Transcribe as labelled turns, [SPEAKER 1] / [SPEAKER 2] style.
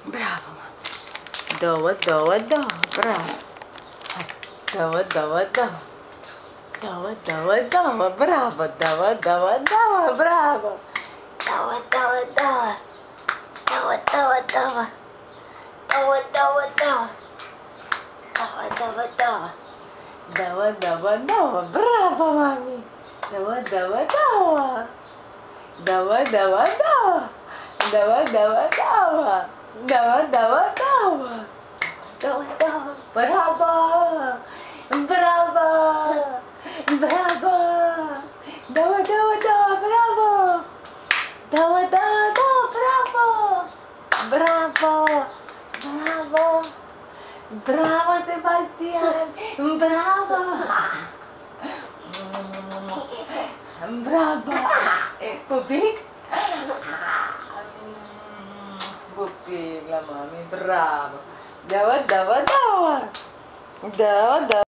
[SPEAKER 1] Bravo, mami. Dova, dova, dova. Bravo. Dova, dova, dova. Dova, dova, dova. Bravo. Dova, dova, dova. Bravo. Dova, dova, dova. Dova, dova, dova. Dova, dova, dova. Dova, dova, dova. Dova, dova, dova. Bravo, mami. Dova, dova, dova. Dova, dova, dova. Dova, dova, dova. Dova, dova, dova. Dova, dova. Bravo. Bravo. Bravo. Dova, dova, dova. Bravo. Dova, dova, dova. Bravo. Bravo. Bravo. Bravo, Sebastian. Bravo. Bravo. Pupik. Pupik lah, mami. Bravo. Dava, dava, dava. Dava, dava.